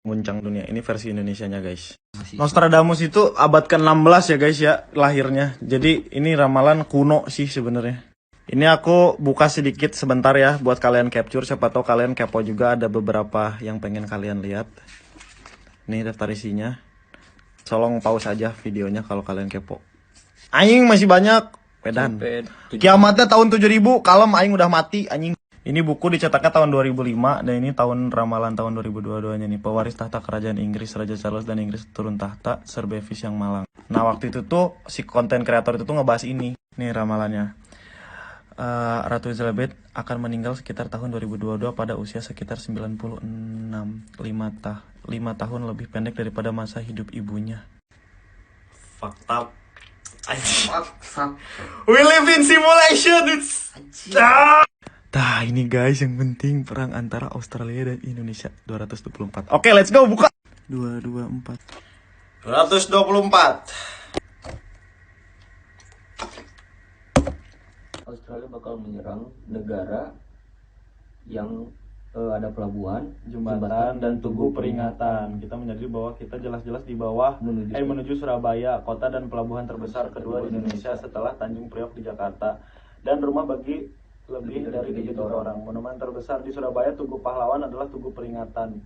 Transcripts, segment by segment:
Guncang dunia. Ini versi Indonesianya guys. Nostradamus itu abad ke-16 ya guys ya lahirnya. Jadi ini ramalan kuno sih sebenarnya. Ini aku buka sedikit sebentar ya buat kalian capture. Siapa tahu kalian kepo juga, ada beberapa yang pengen kalian lihat. Ini daftar isinya. Tolong pause aja videonya kalau kalian kepo. Aing masih banyak. Pedan. Kiamatnya tahun 7000, kalem aing udah mati anjing. Ini buku dicetaknya tahun 2005 dan ini tahun ramalan tahun 2022-nya nih. Pewaris tahta kerajaan Inggris, Raja Charles dan Inggris turun tahta, Sir Bevis yang malang. Nah, waktu itu tuh si konten kreator itu tuh ngebahas ini. Nih ramalannya. Ratu Elizabeth akan meninggal sekitar tahun 2022 pada usia sekitar 96. 5 tahun lebih pendek daripada masa hidup ibunya. Fucked up. We live in simulation. Nah ini guys yang penting perang antara Australia dan Indonesia 224. Oke, let's go buka. 224. Australia bakal menyerang negara yang ada pelabuhan, Jembatan dan tugu peringatan. Kita menjadi bahwa kita jelas-jelas di bawah menuju Surabaya, kota dan pelabuhan terbesar kedua di Indonesia setelah Tanjung Priok di Jakarta, dan rumah bagi lebih dari 7 juta orang. Monumen terbesar di Surabaya, Tugu Pahlawan, adalah Tugu Peringatan.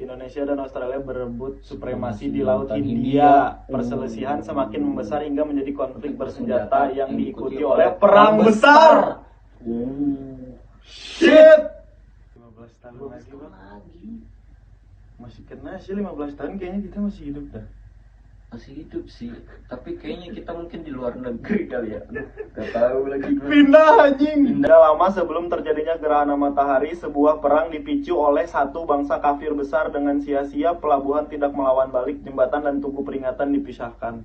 Indonesia dan Australia berebut supremasi di Laut Hindia. Perselisihan semakin membesar hingga menjadi konflik bersenjata yang diikuti oleh perang besar. Shit. 15 tahun lagi bang. Masih kena sih 15 tahun, kayaknya kita masih hidup dah. masih hidup sih, tapi kayaknya kita mungkin di luar negeri kali ya. Gak tahu lagi gue. Pindah anjing. Pindah lama sebelum terjadinya gerhana matahari, sebuah perang dipicu oleh satu bangsa kafir besar dengan sia-sia. Pelabuhan tidak melawan balik, jembatan dan tugu peringatan dipisahkan.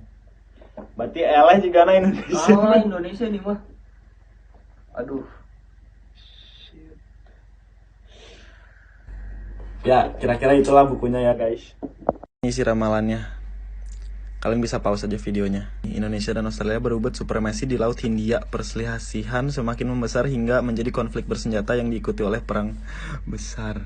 Berarti eleh juga Indonesia. Indonesia nih mah. Aduh. Ya, kira-kira itulah bukunya ya guys. Ini sih ramalannya. Kalian bisa pause aja videonya. Indonesia dan Australia berebut supremasi di Laut Hindia. Perselisihan semakin membesar hingga menjadi konflik bersenjata yang diikuti oleh perang besar.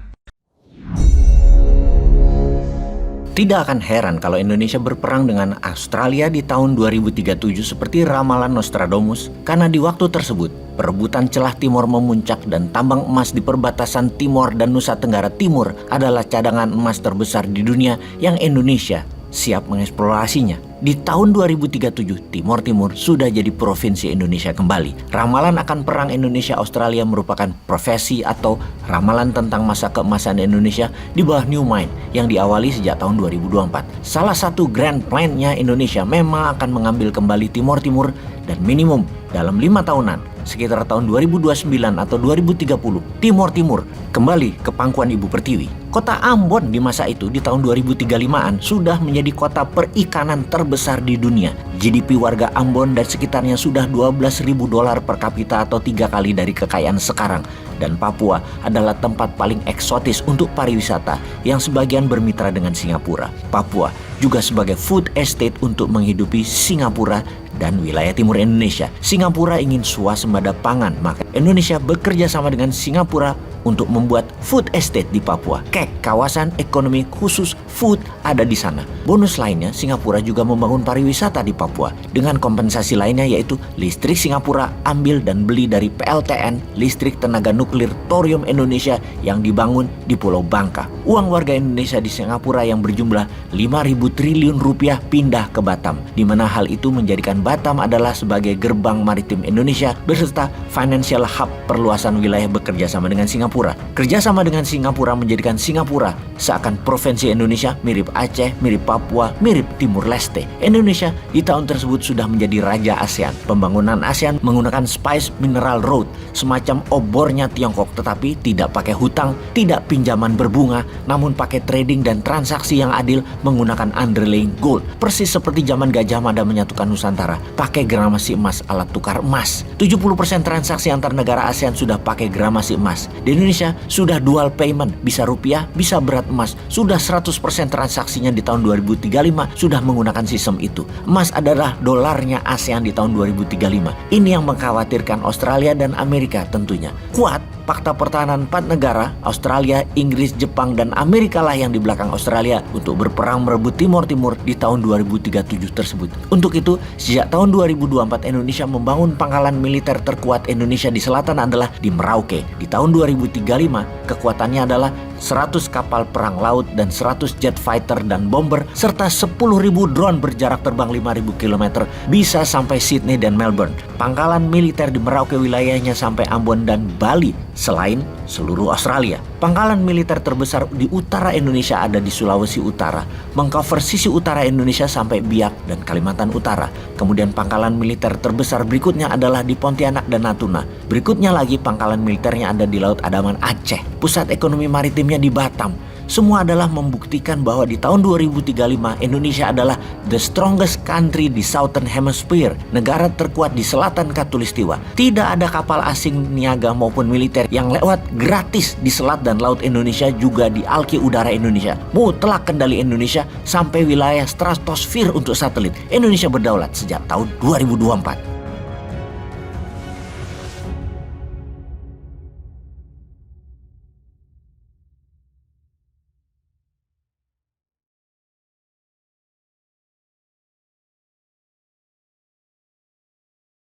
Tidak akan heran kalau Indonesia berperang dengan Australia di tahun 2037 seperti ramalan Nostradamus, karena di waktu tersebut perebutan celah timur memuncak dan tambang emas di perbatasan Timor dan Nusa Tenggara Timur adalah cadangan emas terbesar di dunia yang Indonesia siap mengeksplorasinya. Di tahun 2037, Timor Timur sudah jadi provinsi Indonesia kembali. Ramalan akan perang Indonesia-Australia merupakan profesi atau ramalan tentang masa keemasan Indonesia di bawah New Mind yang diawali sejak tahun 2024. Salah satu grand plan-nya Indonesia memang akan mengambil kembali Timor Timur dan minimum dalam 5 tahunan, sekitar tahun 2029 atau 2030, Timor Timur kembali ke pangkuan Ibu Pertiwi. Kota Ambon di masa itu di tahun 2035-an sudah menjadi kota perikanan terbesar di dunia. GDP warga Ambon dan sekitarnya sudah $12.000 per kapita atau 3 kali dari kekayaan sekarang. Dan Papua adalah tempat paling eksotis untuk pariwisata yang sebagian bermitra dengan Singapura. Papua juga sebagai food estate untuk menghidupi Singapura dan wilayah timur Indonesia. Singapura ingin swasembada pangan, maka Indonesia bekerja sama dengan Singapura untuk membuat food estate di Papua. Kawasan ekonomi khusus food ada di sana. Bonus lainnya, Singapura juga membangun pariwisata di Papua. Dengan kompensasi lainnya yaitu listrik Singapura ambil dan beli dari PLTN, listrik tenaga nuklir Thorium Indonesia yang dibangun di Pulau Bangka. Uang warga Indonesia di Singapura yang berjumlah 5.000 triliun rupiah pindah ke Batam, di mana hal itu menjadikan Batam adalah sebagai gerbang maritim Indonesia beserta financial hub perluasan wilayah bekerja sama dengan Singapura. Kerjasama dengan Singapura menjadikan Singapura seakan provinsi Indonesia mirip Aceh, mirip Papua, mirip Timur Leste. Indonesia di tahun tersebut sudah menjadi raja ASEAN. Pembangunan ASEAN menggunakan Spice Mineral Road, semacam obornya Tiongkok, tetapi tidak pakai hutang, tidak pinjaman berbunga, namun pakai trading dan transaksi yang adil menggunakan underlying gold. Persis seperti zaman Gajah Mada menyatukan Nusantara, pakai gramasi emas alat tukar emas. 70% transaksi antar negara ASEAN sudah pakai gramasi emas. Di Indonesia sudah dual payment, bisa rupiah, bisa berat emas. Sudah 100% transaksinya di tahun 2035 sudah menggunakan sistem itu. Emas adalah dolarnya ASEAN di tahun 2035. Ini yang mengkhawatirkan Australia dan Amerika tentunya. Kuat fakta pertahanan 4 negara, Australia, Inggris, Jepang, dan Amerika lah yang di belakang Australia untuk berperang merebut Timor Timur di tahun 2037 tersebut. Untuk itu, sejak tahun 2024 Indonesia membangun pangkalan militer terkuat Indonesia di selatan adalah di Merauke. Di tahun 2035, kekuatannya adalah 100 kapal perang laut dan 100 jet fighter dan bomber serta 10.000 drone berjarak terbang 5.000 km bisa sampai Sydney dan Melbourne. Pangkalan militer di Merauke wilayahnya sampai Ambon dan Bali selain seluruh Australia. Pangkalan militer terbesar di utara Indonesia ada di Sulawesi Utara, mengcover sisi utara Indonesia sampai Biak dan Kalimantan Utara. Kemudian pangkalan militer terbesar berikutnya adalah di Pontianak dan Natuna. Berikutnya lagi pangkalan militernya ada di Laut Andaman Aceh. Pusat ekonomi maritimnya di Batam. Semua adalah membuktikan bahwa di tahun 2035 Indonesia adalah the strongest country di Southern Hemisphere, negara terkuat di selatan Katulistiwa. Tidak ada kapal asing niaga maupun militer yang lewat gratis di selat dan laut Indonesia, juga di alki udara Indonesia. Mutlak kendali Indonesia sampai wilayah stratosfer untuk satelit. Indonesia berdaulat sejak tahun 2024.